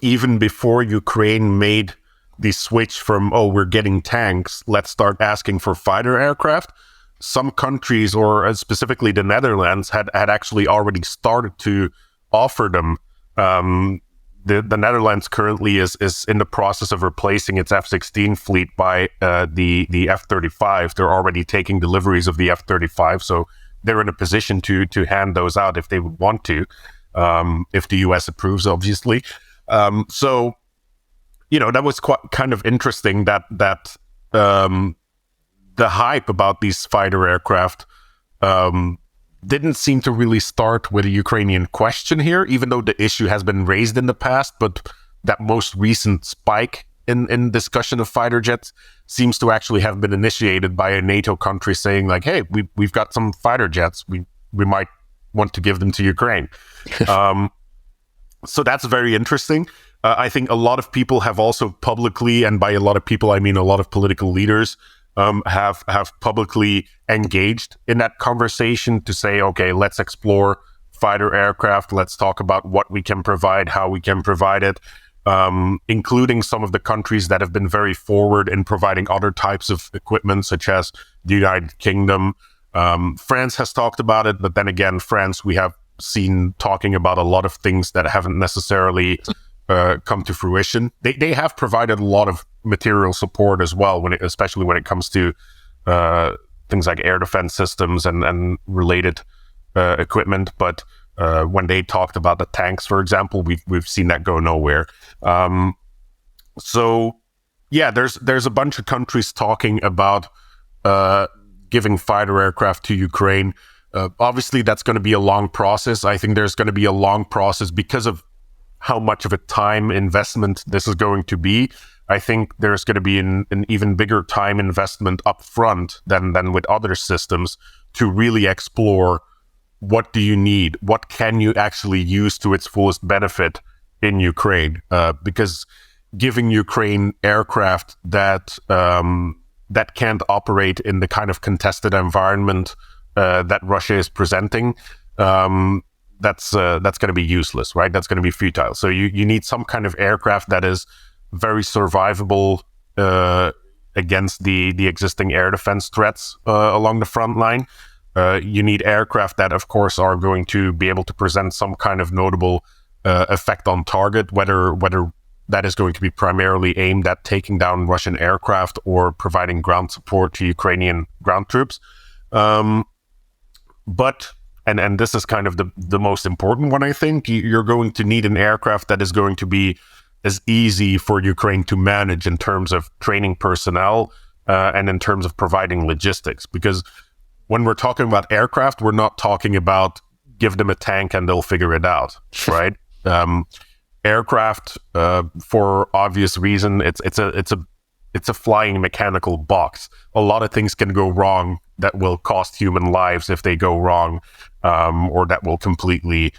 even before Ukraine made the switch from, we're getting tanks, let's start asking for fighter aircraft, some countries, or specifically the Netherlands, had actually already started to offer them. The Netherlands currently is in the process of replacing its F-16 fleet by the F-35. They're already taking deliveries of the F-35, so they're in a position to hand those out if they would want to, if the US approves, obviously. So, that was quite kind of interesting that the hype about these fighter aircraft didn't seem to really start with a Ukrainian question here, even though the issue has been raised in the past. But that most recent spike in discussion of fighter jets seems to actually have been initiated by a NATO country saying like, hey, we've got some fighter jets. We might want to give them to Ukraine. So that's very interesting. I think a lot of people have also publicly, and by a lot of people, I mean a lot of political leaders, have publicly engaged in that conversation to say, okay, let's explore fighter aircraft. Let's talk about what we can provide, how we can provide it, including some of the countries that have been very forward in providing other types of equipment, such as the United Kingdom. France has talked about it, but then again, France, we have seen talking about a lot of things that haven't necessarily come to fruition. They have provided a lot of material support as well, especially when it comes to things like air defense systems and related equipment. But when they talked about the tanks, for example, we've seen that go nowhere. So yeah, there's a bunch of countries talking about giving fighter aircraft to Ukraine. Obviously, that's going to be a long process. I think there's going to be a long process because of how much of a time investment this is going to be. I think there's going to be an even bigger time investment up front than with other systems to really explore what do you need, what can you actually use to its fullest benefit in Ukraine, because giving Ukraine aircraft that can't operate in the kind of contested environment that Russia is presenting, that's going to be useless, right? That's going to be futile. So you need some kind of aircraft that is very survivable against the existing air defense threats along the front line. You need aircraft that, of course, are going to be able to present some kind of notable effect on target, whether that is going to be primarily aimed at taking down Russian aircraft or providing ground support to Ukrainian ground troops. But this is kind of the most important one, I think. You're going to need an aircraft that is going to be as easy for Ukraine to manage in terms of training personnel and in terms of providing logistics. Because when we're talking about aircraft, we're not talking about give them a tank and they'll figure it out, right? Aircraft, for obvious reason, it's a flying mechanical box. A lot of things can go wrong that will cost human lives if they go wrong, or that will completely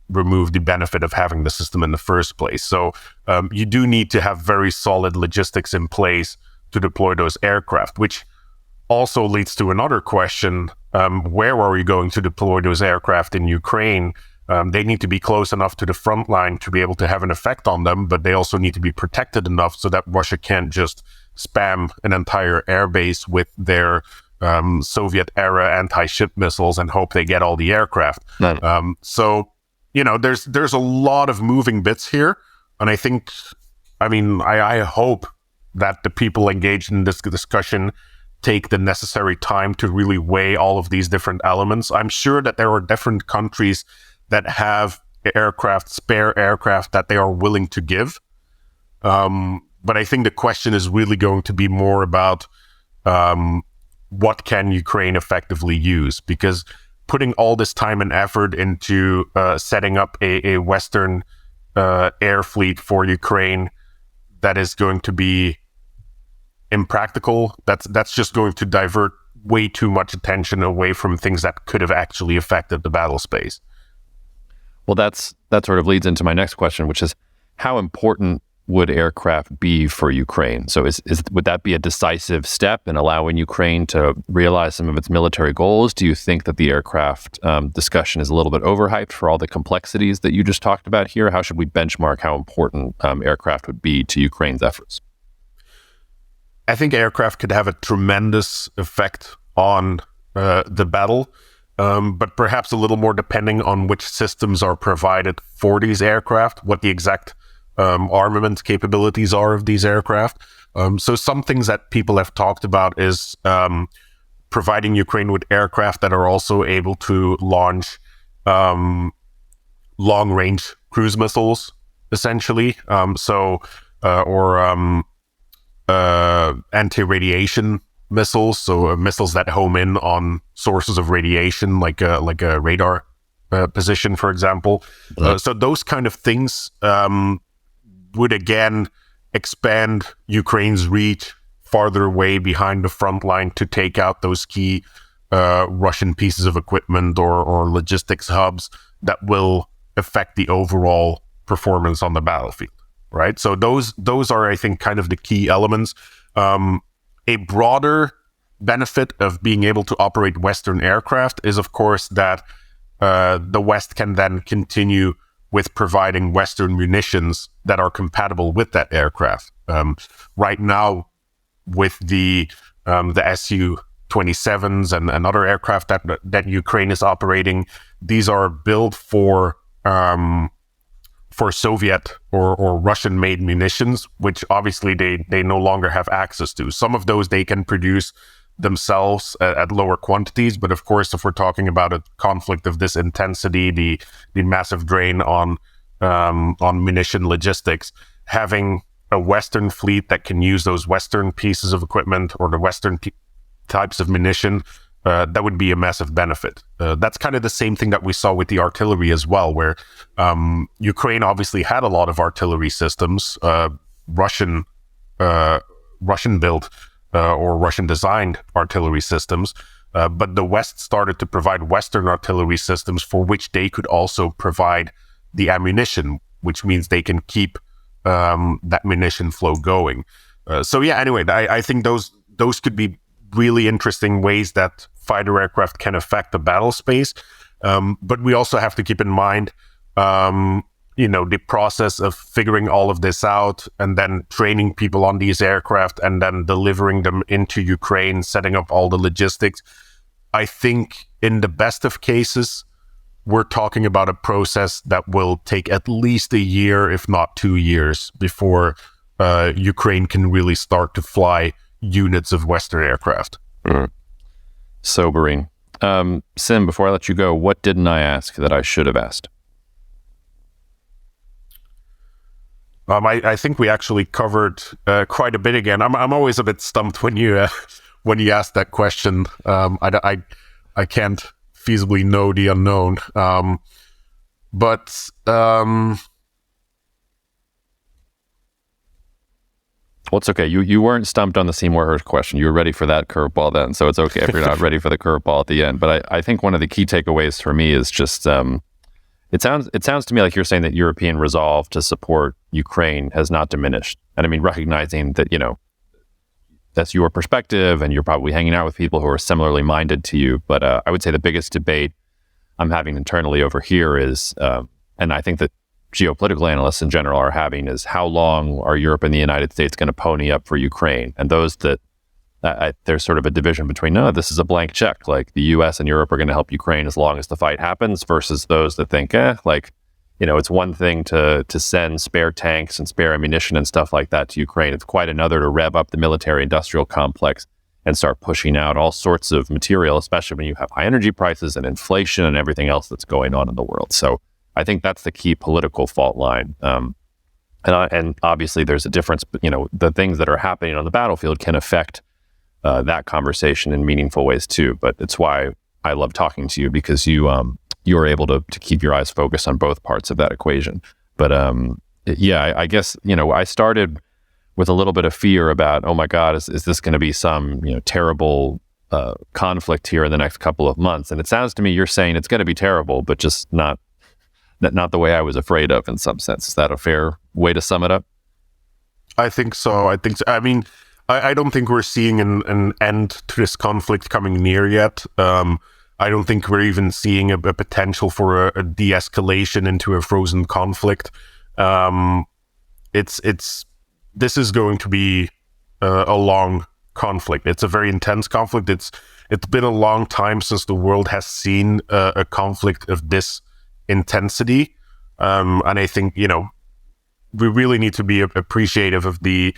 remove the benefit of having the system in the first place. So you do need to have very solid logistics in place to deploy those aircraft, which also leads to another question. Where are we going to deploy those aircraft in Ukraine? They need to be close enough to the front line to be able to have an effect on them, but they also need to be protected enough so that Russia can't just spam an entire airbase with their Soviet-era anti-ship missiles and hope they get all the aircraft. No. So, there's a lot of moving bits here, and I hope that the people engaged in this discussion take the necessary time to really weigh all of these different elements. I'm sure that there are different countries that have spare aircraft that they are willing to give. But I think the question is really going to be more about what can Ukraine effectively use? Because putting all this time and effort into setting up a Western air fleet for Ukraine that is going to be impractical, that's just going to divert way too much attention away from things that could have actually affected the battle space. Well, that sort of leads into my next question, which is how important would aircraft be for Ukraine? So would that be a decisive step in allowing Ukraine to realize some of its military goals? Do you think that the aircraft discussion is a little bit overhyped for all the complexities that you just talked about here? How should we benchmark how important aircraft would be to Ukraine's efforts? I think aircraft could have a tremendous effect on the battle, but perhaps a little more depending on which systems are provided for these aircraft, what the exact armament capabilities are of these aircraft. So some things that people have talked about is providing Ukraine with aircraft that are also able to launch long-range cruise missiles, essentially. Anti-radiation missiles, so missiles that home in on sources of radiation, like a radar position, for example. So those kind of things would again expand Ukraine's reach farther away behind the front line to take out those key Russian pieces of equipment or logistics hubs that will affect the overall performance on the battlefield, right? So those are, I think, kind of the key elements. A broader benefit of being able to operate Western aircraft is, of course, that the West can then continue with providing Western munitions that are compatible with that aircraft. Right now, with the Su-27s and other aircraft that Ukraine is operating, these are built for Soviet or Russian-made munitions, which obviously they no longer have access to. Some of those they can produce themselves at lower quantities, but of course, if we're talking about a conflict of this intensity, the massive drain on munition logistics, having a Western fleet that can use those Western pieces of equipment or the Western types of munition, that would be a massive benefit. That's kind of the same thing that we saw with the artillery as well, where Ukraine obviously had a lot of artillery systems, Russian built or Russian designed artillery systems, but the West started to provide Western artillery systems for which they could also provide the ammunition, which means they can keep that munition flow going. Anyway, I think those could be really interesting ways that fighter aircraft can affect the battle space. But we also have to keep in mind, the process of figuring all of this out and then training people on these aircraft and then delivering them into Ukraine, setting up all the logistics. I think in the best of cases, we're talking about a process that will take at least a year, if not 2 years, before Ukraine can really start to fly units of Western aircraft. Sobering. Sim, before I let you go, what didn't I ask that I should have asked? I think we actually covered quite a bit again. I'm always a bit stumped when you ask that question. I can't feasibly know the unknown. Well, it's okay. You weren't stumped on the Seymour Hirsch question. You were ready for that curveball then, so it's okay if you're not ready for the curveball at the end. But I think one of the key takeaways for me is just it sounds to me like you're saying that European resolve to support Ukraine has not diminished. And I mean, recognizing that, that's your perspective and you're probably hanging out with people who are similarly minded to you. But I would say the biggest debate I'm having internally over here is, and I think that geopolitical analysts in general are having, is how long are Europe and the United States going to pony up for Ukraine? And those that there's sort of a division between, no, this is a blank check. Like the US and Europe are going to help Ukraine as long as the fight happens, versus those that think, it's one thing to send spare tanks and spare ammunition and stuff like that to Ukraine. It's quite another to rev up the military industrial complex and start pushing out all sorts of material, especially when you have high energy prices and inflation and everything else that's going on in the world. So I think that's the key political fault line. And obviously there's a difference, the things that are happening on the battlefield can affect that conversation in meaningful ways too. But it's why I love talking to you, because you're able to keep your eyes focused on both parts of that equation. But I guess, I started with a little bit of fear about, oh my God, is this going to be some, terrible conflict here in the next couple of months? And it sounds to me you're saying it's going to be terrible, but just not the way I was afraid of in some sense. Is that a fair way to sum it up? I think so. I mean, I don't think we're seeing an end to this conflict coming near yet. I don't think we're even seeing a potential for a de-escalation into a frozen conflict. This is going to be a long conflict. It's a very intense conflict. It's been a long time since the world has seen a conflict of this intensity. And I think, we really need to be appreciative of the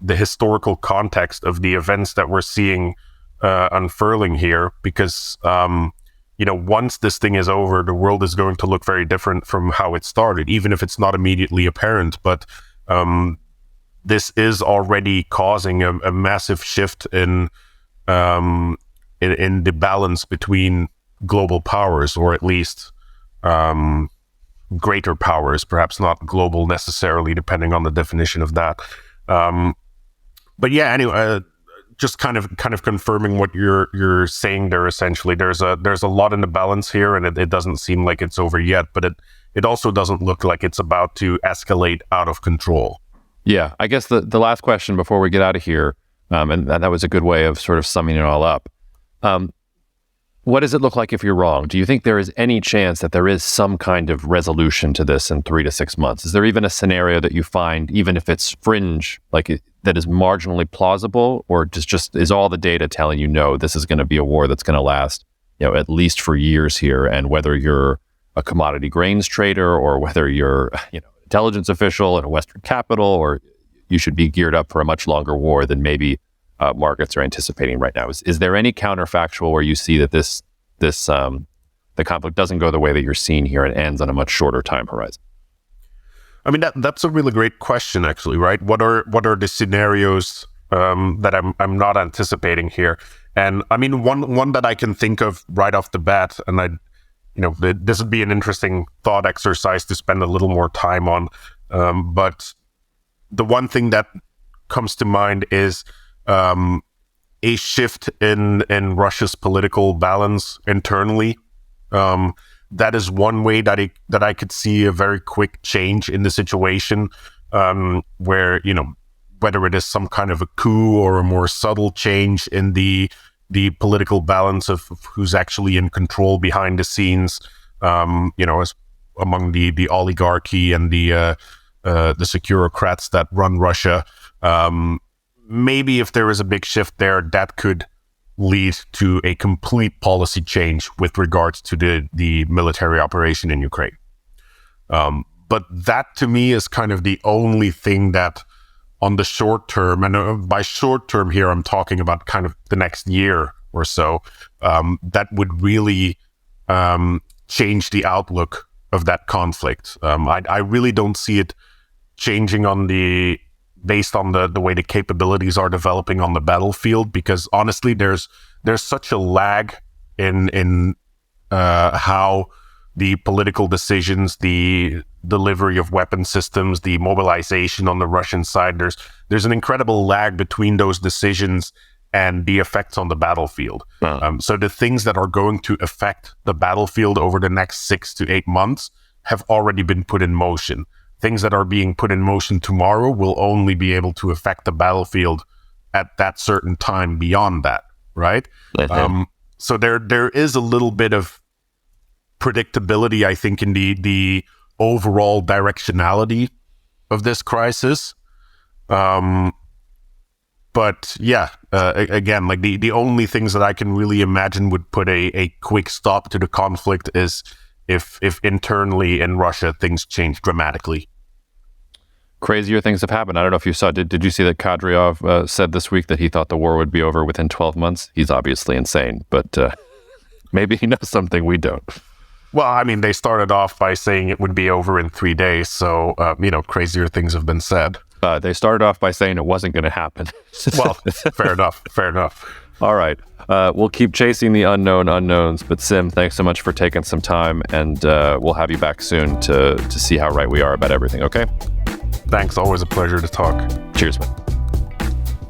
historical context of the events that we're seeing unfurling here because, once this thing is over, the world is going to look very different from how it started, even if it's not immediately apparent. But this is already causing a massive shift in the balance between global powers, or at least greater powers, perhaps not global necessarily, depending on the definition of that. But yeah, anyway, just kind of confirming what you're saying there. Essentially, there's a lot in the balance here, and it doesn't seem like it's over yet. But it also doesn't look like it's about to escalate out of control. Yeah, I guess the last question before we get out of here, and that was a good way of sort of summing it all up. What does it look like if you're wrong? Do you think there is any chance that there is some kind of resolution to this in 3 to 6 months? Is there even a scenario that you find, even if it's fringe, that is marginally plausible, or just is all the data telling you, no, this is going to be a war that's going to last, at least for years here? And whether you're a commodity grains trader, or whether you're, intelligence official in a Western capital, or you should be geared up for a much longer war than maybe markets are anticipating right now. Is there any counterfactual where you see that the conflict doesn't go the way that you're seeing here and ends on a much shorter time horizon? I mean, that's a really great question, actually, right? What are the scenarios that I'm not anticipating here? And I mean, one that I can think of right off the bat, and this would be an interesting thought exercise to spend a little more time on. But the one thing that comes to mind is a shift in Russia's political balance internally. That is one way that I could see a very quick change in the situation, where, whether it is some kind of a coup or a more subtle change in the political balance of who's actually in control behind the scenes, as among the oligarchy and the securocrats that run Russia. Maybe if there is a big shift there, that could lead to a complete policy change with regards to the military operation in Ukraine. But that to me is kind of the only thing that on the short term, and by short term here, I'm talking about kind of the next year or so, that would really change the outlook of that conflict. I really don't see it changing based on the way the capabilities are developing on the battlefield, because honestly, there's such a lag in how the political decisions, the delivery of weapon systems, the mobilization on the Russian side, there's an incredible lag between those decisions and the effects on the battlefield. Wow. So the things that are going to affect the battlefield over the next 6 to 8 months have already been put in motion. Things that are being put in motion tomorrow will only be able to affect the battlefield at that certain time beyond that, right? So there is a little bit of predictability, I think, in the overall directionality of this crisis. But yeah, again, like the only things that I can really imagine would put a quick stop to the conflict is if internally in Russia things change dramatically. Crazier things have happened. I don't know if you saw, did you see that Kadyrov said this week that he thought the war would be over within 12 months? He's obviously insane, but maybe he knows something we don't. Well, I mean, they started off by saying it would be over in 3 days, so, crazier things have been said. They started off by saying it wasn't going to happen. Well, fair enough. All right. We'll keep chasing the unknown unknowns, but Sim, thanks so much for taking some time, and we'll have you back soon to see how right we are about everything, okay? Thanks. Always a pleasure to talk. Cheers, man.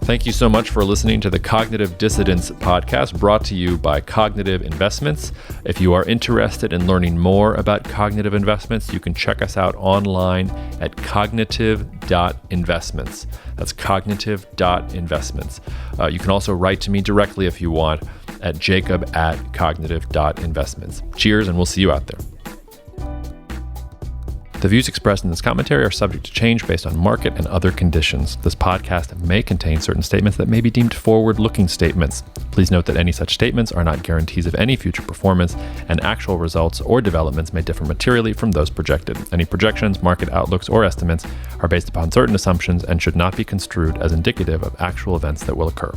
Thank you so much for listening to the Cognitive Dissidence podcast, brought to you by Cognitive Investments. If you are interested in learning more about cognitive investments, you can check us out online at cognitive.investments. That's cognitive.investments. You can also write to me directly if you want at jacob@cognitive.investments. Cheers, and we'll see you out there. The views expressed in this commentary are subject to change based on market and other conditions. This podcast may contain certain statements that may be deemed forward-looking statements. Please note that any such statements are not guarantees of any future performance, and actual results or developments may differ materially from those projected. Any projections, market outlooks, or estimates are based upon certain assumptions and should not be construed as indicative of actual events that will occur.